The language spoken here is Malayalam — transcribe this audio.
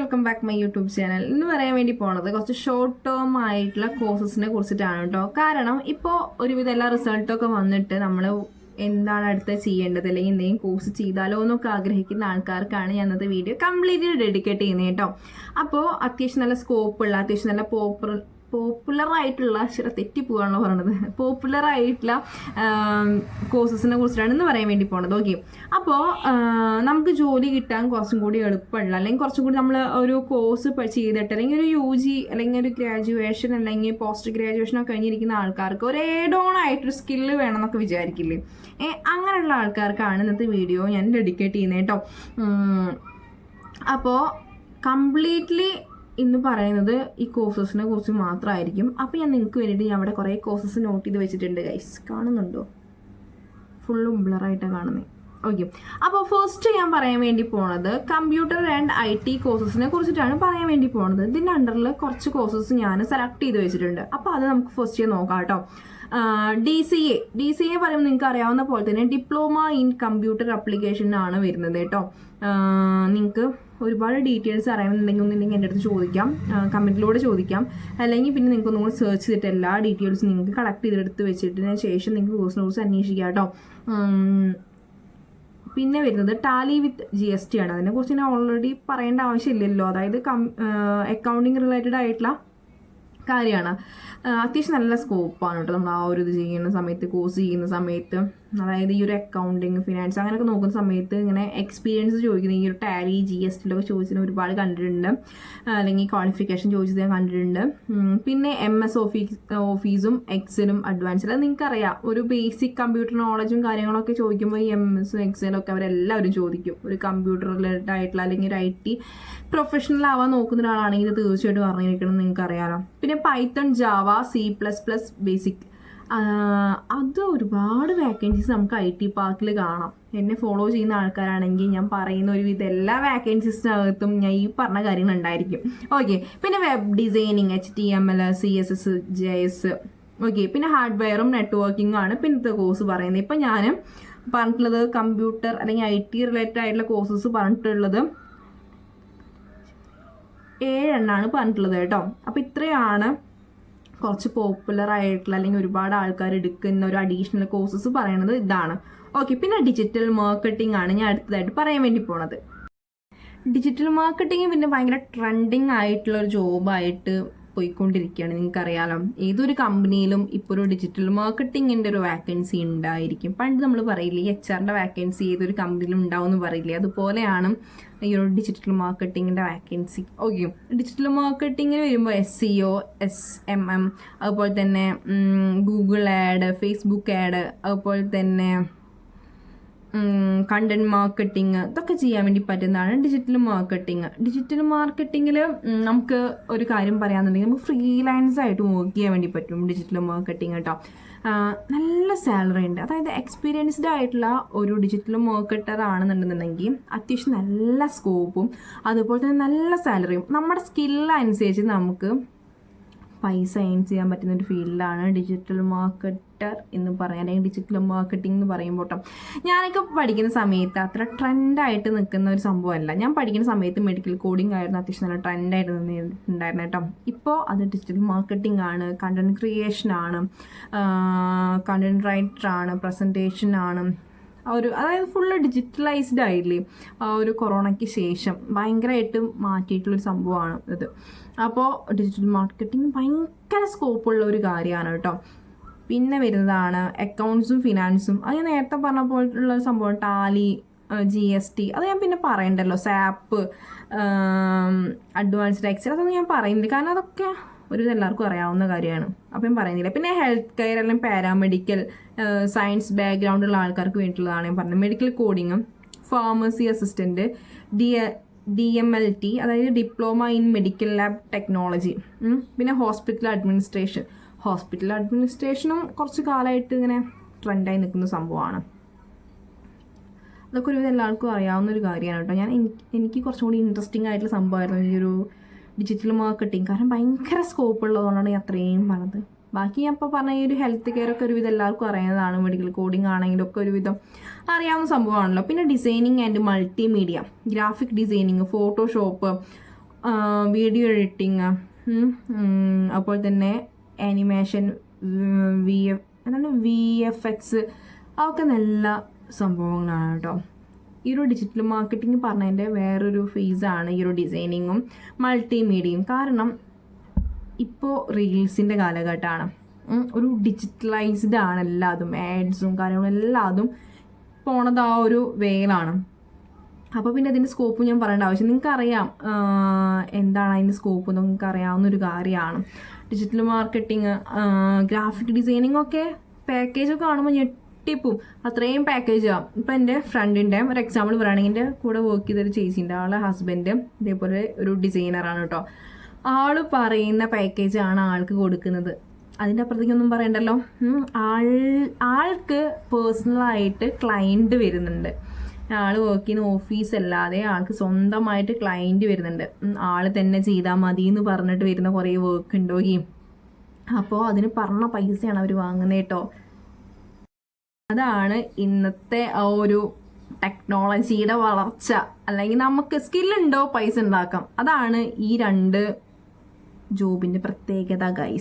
Welcome back my YouTube channel. ഇന്ന് പറയാൻ വേണ്ടി പോണത് കുറച്ച് ഷോർട്ട് ടേം ആയിട്ടുള്ള കോഴ്സസിനെ കുറിച്ചിട്ടാണ് കേട്ടോ. കാരണം ഇപ്പോൾ ഒരുവിധം എല്ലാ റിസൾട്ടൊക്കെ വന്നിട്ട് നമ്മൾ എന്താണ് അടുത്ത് ചെയ്യേണ്ടത് അല്ലെങ്കിൽ എന്തെങ്കിലും കോഴ്സ് ചെയ്താലോ എന്നൊക്കെ ആഗ്രഹിക്കുന്ന ആൾക്കാർക്കാണ് ഞാൻ ഇന്നത്തെ വീഡിയോ കംപ്ലീറ്റ്ലി ഡെഡിക്കേറ്റ് ചെയ്യുന്നത് കേട്ടോ. അപ്പോൾ അത്യാവശ്യം നല്ല സ്കോപ്പുള്ള അത്യാവശ്യം നല്ല പോപ്പുലറായിട്ടുള്ള തെറ്റിപ്പോവാണല്ലോ പറയണത്, പോപ്പുലറായിട്ടുള്ള കോഴ്സസിനെ കുറിച്ചിട്ടാണ് ഇന്ന് പറയാൻ വേണ്ടി പോണത്. ഓക്കെ, അപ്പോൾ നമുക്ക് ജോലി കിട്ടാൻ കുറച്ചും കൂടി എളുപ്പമുള്ള അല്ലെങ്കിൽ കുറച്ചും കൂടി നമ്മൾ ഒരു കോഴ്സ് ചെയ്തിട്ട് അല്ലെങ്കിൽ ഒരു UG അല്ലെങ്കിൽ ഒരു ഗ്രാജുവേഷൻ അല്ലെങ്കിൽ പോസ്റ്റ് ഗ്രാജുവേഷനൊക്കെ കഴിഞ്ഞിരിക്കുന്ന ആൾക്കാർക്ക് ഒരു ഏഡ് ഓൺ ആയിട്ടൊരു സ്കില്ല് വേണമെന്നൊക്കെ വിചാരിക്കില്ലേ? അങ്ങനെയുള്ള ആൾക്കാർക്കാണ് ഇന്നത്തെ വീഡിയോ ഞാൻ ഡെഡിക്കേറ്റ് ചെയ്യുന്നത് കേട്ടോ. അപ്പോൾ കംപ്ലീറ്റ്ലി ഇന്ന് പറയുന്നത് ഈ കോഴ്സസിനെ കുറിച്ച് മാത്രമായിരിക്കും. അപ്പോൾ ഞാൻ നിങ്ങൾക്ക് വേണ്ടിയിട്ട് ഞാൻ അവിടെ കുറേ കോഴ്സസ് നോട്ട് ചെയ്ത് വെച്ചിട്ടുണ്ട്. ഗൈസ്, കാണുന്നുണ്ടോ? ഫുള്ളും ബ്ലറായിട്ടാണ് കാണുന്നത്. ഓക്കെ, അപ്പോൾ ഫസ്റ്റ് ഞാൻ പറയാൻ വേണ്ടി പോണത് കമ്പ്യൂട്ടർ ആൻഡ് IT കോഴ്സസിനെ കുറിച്ചിട്ടാണ് പറയാൻ വേണ്ടി പോണത്. ഇതിൻ്റെ അണ്ടറിൽ കുറച്ച് കോഴ്സസ് ഞാൻ സെലക്ട് ചെയ്ത് വെച്ചിട്ടുണ്ട്. അപ്പോൾ അത് നമുക്ക് ഫസ്റ്റ് നോക്കാം കേട്ടോ. DCA പറയുമ്പോൾ നിങ്ങൾക്ക് അറിയാവുന്ന പോലെ തന്നെ ഡിപ്ലോമ ഇൻ കമ്പ്യൂട്ടർ ആപ്ലിക്കേഷൻ ആണ് വരുന്നത് കേട്ടോ. നിങ്ങൾക്ക് ഒരുപാട് ഡീറ്റെയിൽസ് അറിയാമെന്നുണ്ടെങ്കിൽ എൻ്റെ അടുത്ത് ചോദിക്കാം, കമൻറ്റിലൂടെ ചോദിക്കാം. അല്ലെങ്കിൽ പിന്നെ നിങ്ങൾക്ക് ഒന്നുകൂടി സെർച്ച് ചെയ്തിട്ട് എല്ലാ ഡീറ്റെയിൽസും നിങ്ങൾക്ക് കളക്ട് ചെയ്തെടുത്ത് വെച്ചിട്ടതിന് ശേഷം നിങ്ങൾക്ക് കോഴ്സിനെ കുറിച്ച് അന്വേഷിക്കാം കേട്ടോ. പിന്നെ വരുന്നത് ടാലി വിത്ത് GST ആണ്. അതിനെക്കുറിച്ച് ഞാൻ ഓൾറെഡി പറയേണ്ട ആവശ്യമില്ലല്ലോ. അതായത് അക്കൗണ്ടിങ് റിലേറ്റഡ് ആയിട്ടുള്ള കാര്യമാണ്. അത്യാവശ്യം നല്ല സ്കോപ്പാണ് കേട്ടോ നമ്മൾ ആ ഒരു ഇത് ചെയ്യുന്ന സമയത്ത്, കോഴ്സ് ചെയ്യുന്ന സമയത്ത്. അതായത് ഈ ഒരു അക്കൗണ്ടിങ്, ഫിനാൻസ് അങ്ങനെയൊക്കെ നോക്കുന്ന സമയത്ത് ഇങ്ങനെ എക്സ്പീരിയൻസ് ചോദിക്കുന്ന ഈ ഒരു ടാലി GSTയിലൊക്കെ ചോദിച്ചതിന് ഒരുപാട് കണ്ടിട്ടുണ്ട്, അല്ലെങ്കിൽ ക്വാളിഫിക്കേഷൻ ചോദിച്ചത് ഞാൻ കണ്ടിട്ടുണ്ട്. പിന്നെ MS ഓഫീസും എക്സലും അഡ്വാൻസ്ഡ്, അത് നിങ്ങൾക്കറിയാം. ഒരു ബേസിക് കമ്പ്യൂട്ടർ നോളജും കാര്യങ്ങളൊക്കെ ചോദിക്കുമ്പോൾ ഈ MS എക്സലൊക്കെ അവരെല്ലാവരും ചോദിക്കും. ഒരു കമ്പ്യൂട്ടർ റിലേറ്റഡ് ആയിട്ടുള്ള അല്ലെങ്കിൽ ഒരു IT പ്രൊഫഷണൽ ആവാൻ നോക്കുന്ന ഒരാളാണെങ്കിൽ ഇത് തീർച്ചയായിട്ടും അറിഞ്ഞിരിക്കണം എന്ന് നിങ്ങൾക്കറിയാമല്ലോ. പിന്നെ പൈത്തൺ, ജാവ, C++ ബേസിക്, അത് ഒരുപാട് വേക്കൻസീസ് നമുക്ക് IT പാർക്കിൽ കാണാം. എന്നെ ഫോളോ ചെയ്യുന്ന ആൾക്കാരാണെങ്കിൽ ഞാൻ പറയുന്ന ഒരുവിധം എല്ലാ വേക്കൻസീസിനകത്തും ഞാൻ ഈ പറഞ്ഞ കാര്യങ്ങൾ ഉണ്ടായിരിക്കും. ഓക്കെ, പിന്നെ web designing, HTML, CSS, JS. Okay, പിന്നെ ഹാർഡ്വെയറും നെറ്റ്വർക്കിംഗും ആണ് പിന്നത്തെ കോഴ്സ് പറയുന്നത്. ഇപ്പം ഞാൻ പറഞ്ഞിട്ടുള്ളത് കമ്പ്യൂട്ടർ അല്ലെങ്കിൽ IT റിലേറ്റഡ് ആയിട്ടുള്ള കോഴ്സസ് പറഞ്ഞിട്ടുള്ളത് 7 എണ്ണമാണ് പറഞ്ഞിട്ടുള്ളത് കേട്ടോ. അപ്പോൾ ഇത്രയാണ് കുറച്ച് പോപ്പുലർ ആയിട്ടുള്ള അല്ലെങ്കിൽ ഒരുപാട് ആൾക്കാർ എടുക്കുന്ന ഒരു അഡീഷണൽ കോഴ്സസ് പറയുന്നത് ഇതാണ്. ഓക്കെ, പിന്നെ ഡിജിറ്റൽ മാർക്കറ്റിംഗ് ആണ് ഞാൻ അടുത്തതായിട്ട് പറയാൻ വേണ്ടി പോണത്. ഡിജിറ്റൽ മാർക്കറ്റിംഗ് പിന്നെ ഭയങ്കര ട്രെൻഡിങ് ആയിട്ടുള്ള ഒരു ജോബായിട്ട് പോയിക്കൊണ്ടിരിക്കുകയാണ്. നിങ്ങൾക്കറിയാലോ, ഏതൊരു കമ്പനിയിലും ഇപ്പോൾ ഒരു ഡിജിറ്റൽ മാർക്കറ്റിങ്ങിൻ്റെ ഒരു വാക്കൻസി ഉണ്ടായിരിക്കും. പണ്ട് നമ്മൾ പറയില്ലേ HRൻ്റെ വാക്കൻസി ഏതൊരു കമ്പനിയിലും ഉണ്ടാവും എന്ന് പറയില്ലേ, അതുപോലെയാണ് ഈ ഒരു ഡിജിറ്റൽ മാർക്കറ്റിങ്ങിൻ്റെ വാക്കൻസി. ഓക്കെ, ഡിജിറ്റൽ മാർക്കറ്റിങ്ങിന് വരുമ്പോൾ SEO, SMM, അതുപോലെ തന്നെ ഗൂഗിൾ ആഡ്, ഫേസ്ബുക്ക് ആഡ്, അതുപോലെ തന്നെ കണ്ടന്റ് മാർക്കറ്റിംഗ്, ഇതൊക്കെ ചെയ്യാൻ വേണ്ടി പറ്റുന്നതാണ് ഡിജിറ്റൽ മാർക്കറ്റിംഗ്. ഡിജിറ്റൽ മാർക്കറ്റിങ്ങിൽ നമുക്ക് ഒരു കാര്യം പറയാന്നുണ്ടെങ്കിൽ നമുക്ക് ഫ്രീലാൻസ് ആയിട്ട് വർക്ക് ചെയ്യാൻ വേണ്ടി പറ്റും ഡിജിറ്റൽ മാർക്കറ്റിംഗ് കേട്ടോ. നല്ല സാലറി ഉണ്ട്. അതായത് എക്സ്പീരിയൻസ്ഡ് ആയിട്ടുള്ള ഒരു ഡിജിറ്റൽ മാർക്കറ്റർ ആണെന്നുണ്ടെന്നുണ്ടെങ്കിൽ അത്യാവശ്യം നല്ല സ്കോപ്പും അതുപോലെ തന്നെ നല്ല സാലറിയും. നമ്മുടെ സ്കില്ലനുസരിച്ച് നമുക്ക് പൈസ ഏൺ ചെയ്യാൻ പറ്റുന്ന ഒരു ഫീൽഡാണ് ഡിജിറ്റൽ മാർക്കറ്റർ എന്ന് പറയാം, അല്ലെങ്കിൽ ഡിജിറ്റൽ മാർക്കറ്റിംഗ് എന്ന് പറയുമ്പോൾ കേട്ടോ. ഞാനൊക്കെ പഠിക്കുന്ന സമയത്ത് അത്ര ട്രെൻഡായിട്ട് നിൽക്കുന്ന ഒരു സംഭവമല്ല. ഞാൻ പഠിക്കുന്ന സമയത്ത് മെഡിക്കൽ കോഡിംഗ് ആയിരുന്നു അത്യാവശ്യം നല്ല ട്രെൻഡായിട്ട് നിന്നിട്ടുണ്ടായിരുന്നു കേട്ടോ. ഇപ്പോൾ അത് ഡിജിറ്റൽ മാർക്കറ്റിംഗ് ആണ്, കണ്ടന്റ് ക്രിയേഷൻ ആണ്, കണ്ടന്റ് റൈറ്റർ ആണ്, പ്രസൻറ്റേഷൻ ആണ്. അതായത് ഫുള്ള് ഡിജിറ്റലൈസ്ഡ് ആയില്ലേ ഒരു കൊറോണയ്ക്ക് ശേഷം ഭയങ്കരമായിട്ട് മാറ്റിയിട്ടുള്ളൊരു സംഭവമാണ് ഇത്. അപ്പോൾ ഡിജിറ്റൽ മാർക്കറ്റിംഗ് ഭയങ്കര സ്കോപ്പുള്ള ഒരു കാര്യമാണ് കേട്ടോ. പിന്നെ വരുന്നതാണ് അക്കൗണ്ട്സും ഫിനാൻസും. അത് ഞാൻ നേരത്തെ പറഞ്ഞ പോലുള്ള സംഭവം ടാലി, GST, അത് ഞാൻ പിന്നെ പറയണ്ടല്ലോ. SAP, അഡ്വാൻസ്ഡ് എക്സൽ, അതൊന്നും ഞാൻ പറയുന്നില്ല, കാരണം അതൊക്കെ ഒരു എല്ലാവർക്കും അറിയാവുന്ന കാര്യമാണ്. അപ്പം ഞാൻ പറയുന്നില്ല. പിന്നെ ഹെൽത്ത് കെയർ അല്ലെങ്കിൽ പാരാമെഡിക്കൽ, സയൻസ് ബാക്ക്ഗ്രൗണ്ടുള്ള ആൾക്കാർക്ക് വേണ്ടിയിട്ടുള്ളതാണ് ഞാൻ പറഞ്ഞത്. മെഡിക്കൽ കോഡിങ്ങും ഫാർമസി അസിസ്റ്റൻറ്റ്, DMLT, അതായത് diploma in medical lab technology. പിന്നെ ഹോസ്പിറ്റൽ അഡ്മിനിസ്ട്രേഷനും കുറച്ച് കാലമായിട്ട് ഇങ്ങനെ ട്രെൻഡായി നിൽക്കുന്ന സംഭവമാണ്. അതൊക്കെ ഒരുവിധം എല്ലാവർക്കും അറിയാവുന്നൊരു കാര്യമാണ് കേട്ടോ. എനിക്ക് കുറച്ചും കൂടി ഇൻട്രസ്റ്റിംഗ് ആയിട്ടുള്ള സംഭവമായിരുന്നു ഈ ഒരു ഡിജിറ്റൽ മാർക്കറ്റിംഗ്. കാരണം ഭയങ്കര സ്കോപ്പ് ഉള്ളതുകൊണ്ടാണ് ഞാൻ അത്രയും പറഞ്ഞത്. ബാക്കി ഞാൻ ഇപ്പോൾ പറഞ്ഞ ഈ ഒരു ഹെൽത്ത് കെയർ ഒക്കെ ഒരുവിധം എല്ലാവർക്കും അറിയുന്നതാണ്. മെഡിക്കൽ കോഡിംഗ് ആണെങ്കിലും ഒക്കെ ഒരുവിധം അറിയാവുന്ന സംഭവമാണല്ലോ. പിന്നെ designing and multimedia, graphic designing, Photoshop, video editing, അതുപോലെ തന്നെ ആനിമേഷൻ, VFX, അതൊക്കെ നല്ല സംഭവങ്ങളാണ് കേട്ടോ. ഈ ഒരു ഡിജിറ്റൽ മാർക്കറ്റിംഗ് പറഞ്ഞതിൻ്റെ വേറൊരു ഫേസാണ് ഈ ഒരു ഡിസൈനിങ്ങും മൾട്ടിമീഡിയയും. കാരണം ഇപ്പോൾ റീൽസിൻ്റെ കാലഘട്ടമാണ്. ഒരു ഡിജിറ്റലൈസ്ഡ് ആണ് എല്ലാതും, ആഡ്സും കാര്യങ്ങളും എല്ലാതും പോണത് ആ ഒരു വേയിലാണ്. അപ്പോൾ പിന്നെ അതിൻ്റെ സ്കോപ്പ് ഞാൻ പറയേണ്ട ആവശ്യം, നിങ്ങൾക്കറിയാം എന്താണ് അതിൻ്റെ സ്കോപ്പ്, നിങ്ങൾക്ക് അറിയാവുന്നൊരു കാര്യമാണ്. ഡിജിറ്റൽ മാർക്കറ്റിംഗ്, ഗ്രാഫിക് ഡിസൈനിങ് ഒക്കെ പാക്കേജൊക്കെ കാണുമ്പോൾ ഞെട്ടിപ്പോവും, അത്രയും പാക്കേജാണ്. ഇപ്പം എൻ്റെ ഫ്രണ്ടിൻ്റെ ഒരു എക്സാമ്പിൾ പറയുകയാണെങ്കിൽ, എൻ്റെ കൂടെ വർക്ക് ചെയ്തൊരു ചേച്ചിൻ്റെ ആളെ ഹസ്ബൻഡ് ഇതേപോലെ ഒരു ഡിസൈനറാണ് കേട്ടോ. ആള് പറയുന്ന പാക്കേജാണ് ആൾക്ക് കൊടുക്കുന്നത്, അതിൻ്റെ അപ്പുറത്തേക്കൊന്നും പറയണ്ടല്ലോ. ആൾക്ക് പേഴ്സണലായിട്ട് ക്ലയൻറ്റ് വരുന്നുണ്ട്. ആൾ വർക്ക് ചെയ്യുന്ന ഓഫീസ് അല്ലാതെ ആൾക്ക് സ്വന്തമായിട്ട് ക്ലയൻറ്റ് വരുന്നുണ്ട്. ആൾ തന്നെ ചെയ്താൽ മതി എന്ന് പറഞ്ഞിട്ട് വരുന്ന കുറേ വർക്ക് ഉണ്ടോയും. അപ്പോൾ അതിന് പറഞ്ഞ പൈസയാണ് അവർ വാങ്ങുന്നത് കേട്ടോ. അതാണ് ഇന്നത്തെ ആ ഒരു ടെക്നോളജിയുടെ വളർച്ച. അല്ലെങ്കിൽ നമുക്ക് സ്കില്ലുണ്ടോ പൈസ ഉണ്ടാക്കാം, അതാണ് ഈ രണ്ട് ജോബിൻ്റെ പ്രത്യേകത ഗൈസ്.